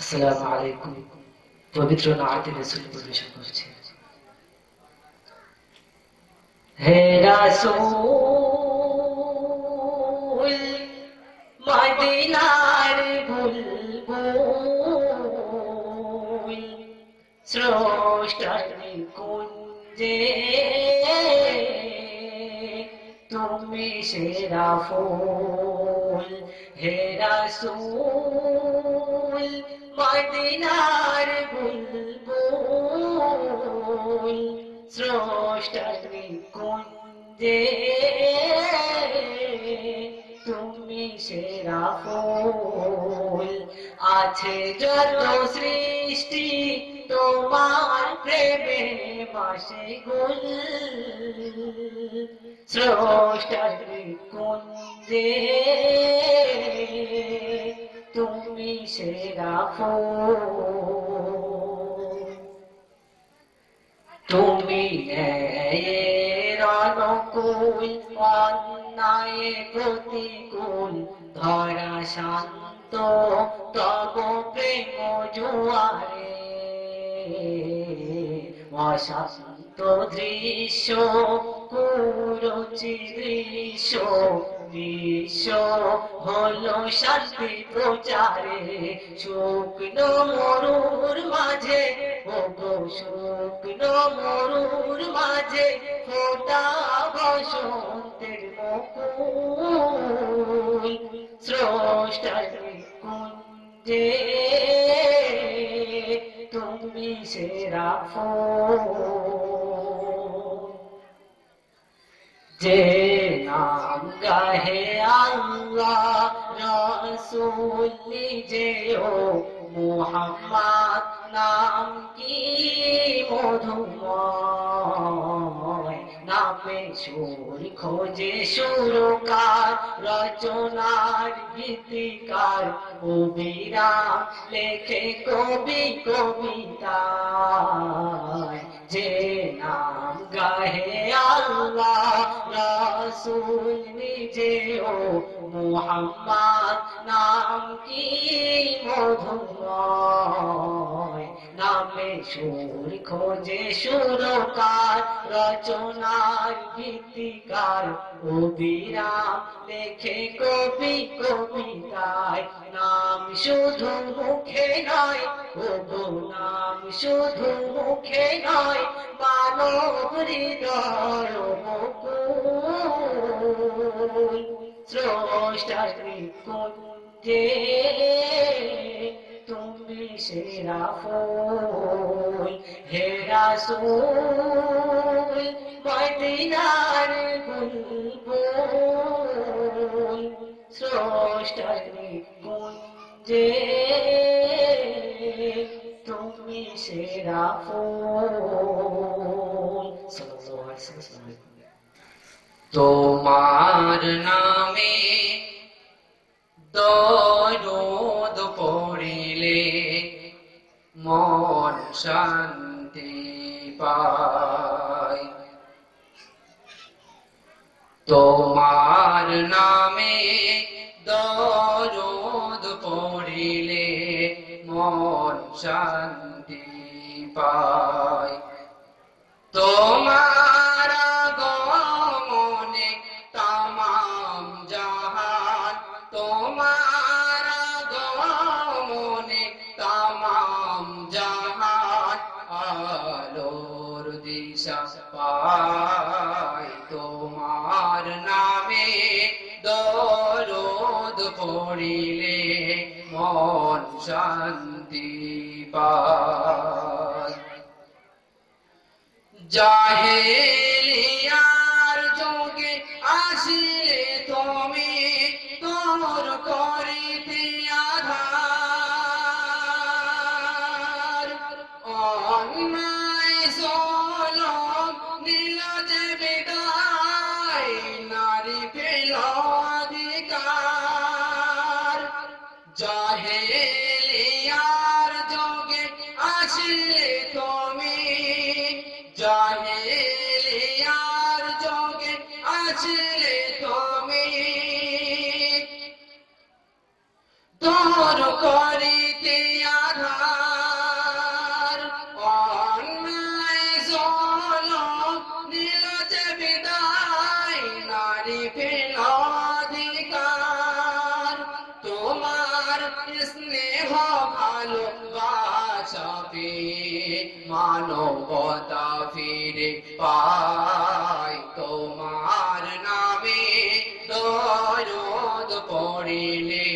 আসসালামু আলাইকুম। পবিত্র নাতে রাসূল পরিবেশন করছি। হে রাসূল মদিনার বুলবুল স্রষ্টার কুঞ্জে তুমি সেরা ফুল। হে রাসূল মদিনার বুলবুল স্রষ্টার কুঞ্জে তুমি সেরা ফুল। আছে যত সৃষ্টি তোমার প্রেমে বাসে গুল। স্রষ্টার কুঞ্জে তুমি সেরা ফুল। তুমি ন্যায়ের অনুকূল, অন্যায় প্রতিকূল, ধরা শান্ত তব প্রেম জোয়ারে। অশান্ত দৃশ্য কুরুচি দৃশ্য বিশ্ব হলো শান্তি প্রচারে। শুকনো মরুর মাঝে ওগো শুকনো মরুর মাঝে ফোটা বসন্তের মুকুল। স্রষ্টার কুঞ্জে তুমি সেরা ফুল। যে নাম গাহে আল্লাহ রাসূল নিজেও মুহাম্মদ নাম কি মধুময়। নামে সুর খোঁজে সুরকার, রচনার গীতিকার কবিরা লেখে কবি কবিতায়। যে নাম গাহে আল্লাহ রাসূল নিজেও মুহাম্মদ নাম কি মধুময়। নামে সুর খোঁজে সুরকার, রচনার গীতিকার কবিরা লেখে কবি কবিতায়। নাম শুধু মুখে নয় ওগো নাম শুধু মুখে নয়, মানব হৃদয় মুকুল। স্রষ্টার কুঞ্জে তুমি সেরা ফুল। হে রাসূল মদিনার বুলবুল স্রষ্টার কুঞ্জে তুমি সেরা ফুল। তোমার নামে দরুদ পড়িলে মন শান্তি পায়। তোমার নামে দরুদ পড়িলে মন শান্তি পায়। তোমার আগমনে তামাম জাহান, তোমার আগমনে তামাম জাহান আলোর দিশা পায়। তোমার নামে দরুদ পড়িলে মন শান্তি পায়। জাহেলিয়ার যুগে আসিলে তুমি দূর করিতে আধার। অন্যায় জুলুম নিল যে বিদায়, নারী পেল অধিকার। জাহেলিয়ার যুগে আসিলে তুমি, জাহেলিয়ার যুগে আসলে তুমি দূর করিতে আধার। মানবতা ফিরে পায় তোমার নামে দরুদ পড়িলে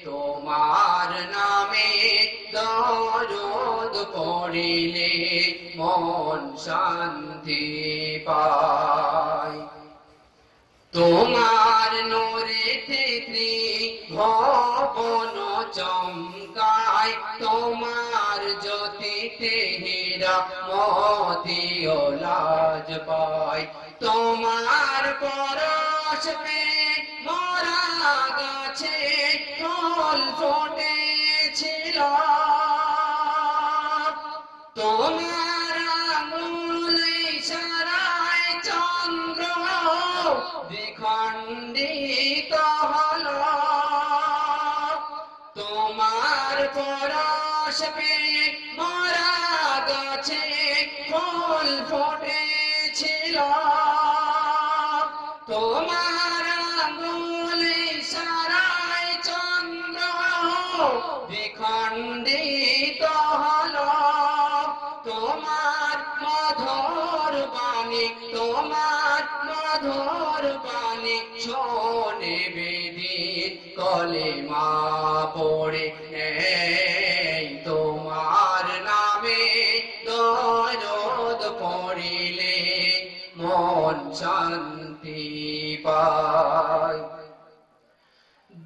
তোমার নামে দরুদ পড়িলে মন শান্তি পায় তোমার নূরেতে ভবন চমকায় তোমার জ্যোতিতে হীরা মোতি ও লাজ পায় তোমার পরশ পে মরা গাছে ফুল ফুটেছিল তোমার আঙুল ইশারায় চন্দ্র দ্বিখণ্ডিত হল তোমার পরশ পে মরা গাছে ফুল ফুটেছিল তোমার আঙুল ইশারায় চন্দ্র দ্বিখণ্ডিত হল তোমার মধুর বাণী তোমার মধুর বাণী শোনে বেদিন কলেমা পড়ে নেই তোমার নামে দরুদ পড়িলে মন শান্তি পায়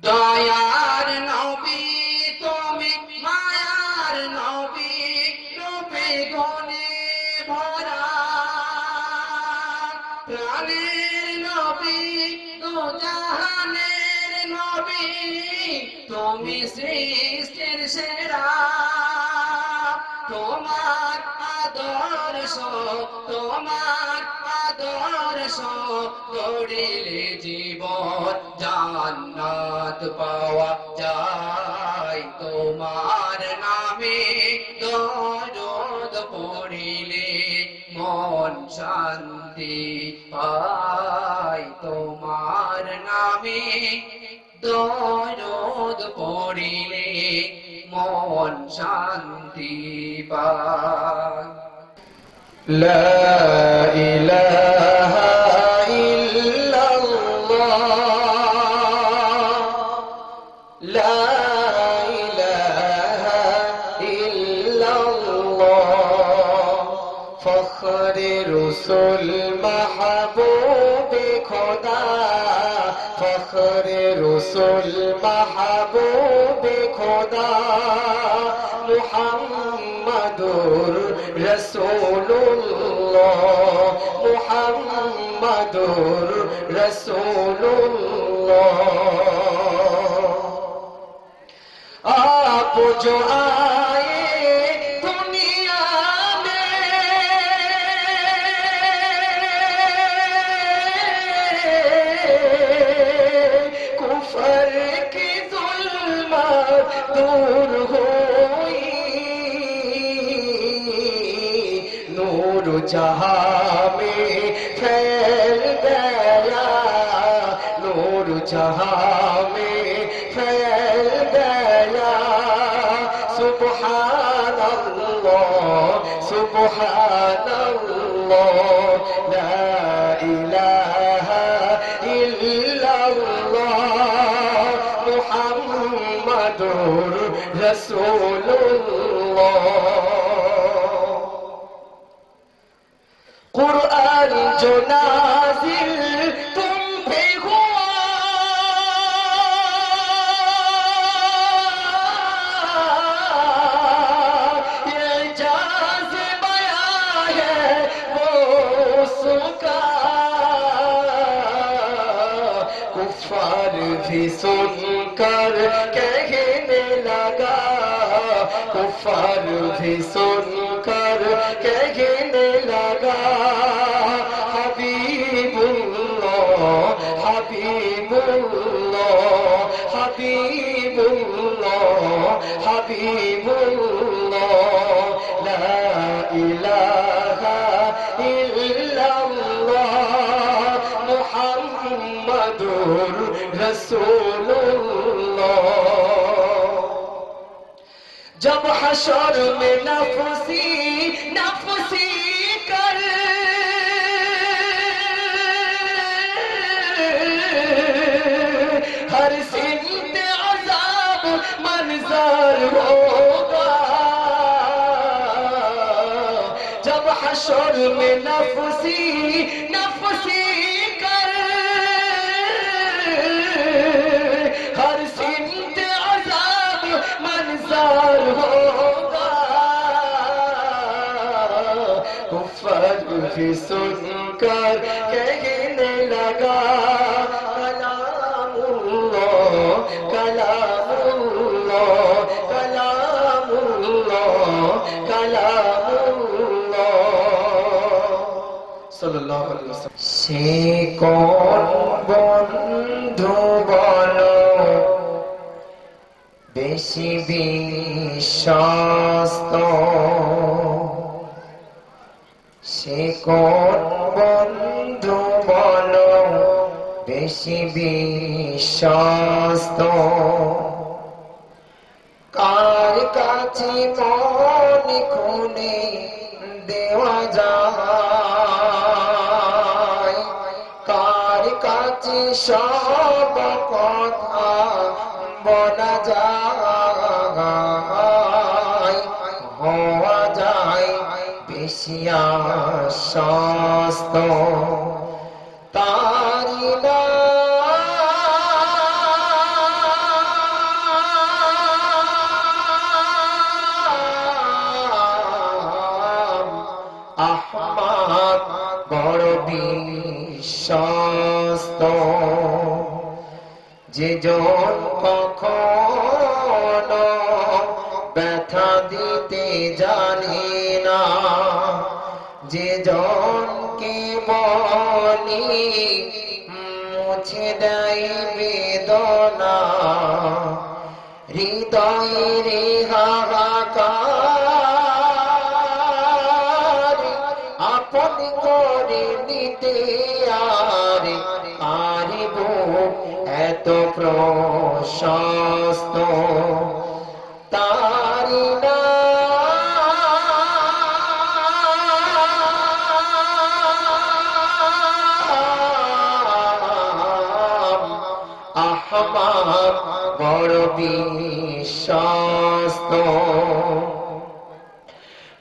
দয়ার নবী তুমি মায়ার নবী রূপে গুণে ভরা প্রাণের নবী দুজাহানের নবী তুমি সৃষ্টির সেরা তোমার আদর্শ গড়িলে জীবন জান্নাত পাওয়া যায় তোমার নামে দরুদ পড়িলে মন শান্তি পায় তোমার নামে দরুদ পড়িলে মন শান্তি পায় লা ইলাহা रसूल महबूब खुदा फख्र रसूल महबूब खुदा मुहम्मदुर रसूलुल्लाह मुहम्मदुर रसूलुल्लाह आप जो आए दुनिया दूर हुई नूर जहां में फैल गया नूर जहां में फैल गया सुब्हान अल्लाह सुब्हान अल्लाह ला इलाहा इल्लल्लाह मुहम्मदुर रसूलुल्लाह कुरान जो नाज़िल तुम पे हुआ ये जाज़ बयां है वो उसका कुफ़ार भी सुनकर कहने लगा कुफ़ार भी सुनकर कहने लगा हबीबुल्लाह हबीबुल्लाह हबीबुल्लाह हबीबुल्लाह ला इलाहा इल्लल्लाह मुहम्मदुर रसूलुल्लाह जब हशर में नफसी नफसी कर हर सिमत अज़ाब मंज़र होगा। जब हशर में नफसी नफसी कर हर सिमत अज़ाब मंज़र होगा। कुफ़र भी सुनकर कहने लगा कलामुल्लाह कलामुल्लाह कलामुल्लाह कलामुल्लाह सल्लल्लाहु अलैहि वसल्लम। से कौन बंधु बलो बेशी विश्वस्त, से कौन बंधु बलो बेशी विश्वस्त, कार काছে মন খুলে দেওয়া যায়, কার কাছে সব কথা বলা যায়, হওয়া যায় বেশি আশ্বস্ত তারি নাম আহমদ বড় বিশ্বস্ত। যে জন কখনো ব্যথা দিতে জানে না, যে জনকে বলি মুছে দেয় বেদনা, হৃদয়ের হাহাকার আপন করে নিতে আর পারিব এত প্রশস্ত তারি নাম আহমদ বড় বিশ্বস্ত।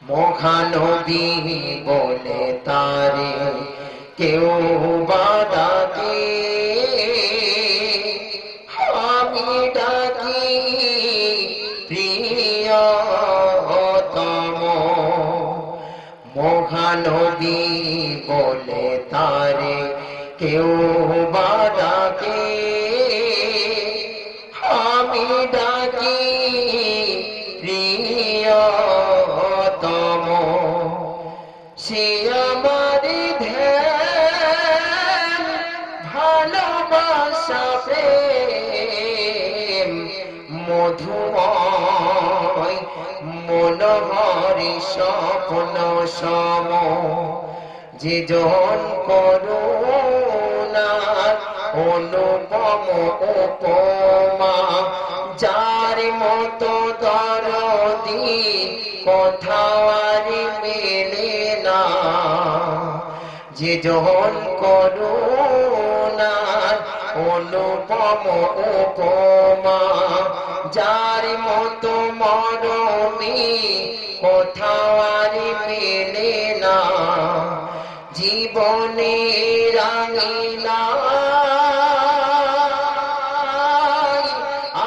মহানবী বলে তারে কেউ বাদাকে, আমি ডাকি প্রিয়তম। মহানবী বলে তারে কেউ বাদাকে, আমি ডাকি প্রিয়তম। সে আমার ধ্যান ভালোবাসা প্রেম মধুময় মনোহরি স্বপ্ন সম। যে জন করুণার অনুপম উপমা, যার মতো দরদি কোথাও আর মেলে না। যে জন করুণার অনুপম উপমা, যার মতো মরমী কোথাও আর মেলে না। জীবনে রাঙিলা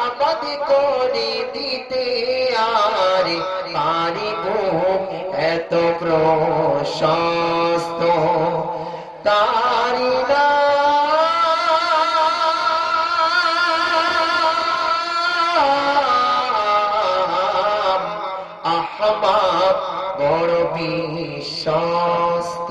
আবাদ করে দিতে আর পারিব এত প্রশস্ত তারি নাম আহমদ বড় বিশ্বস্ত।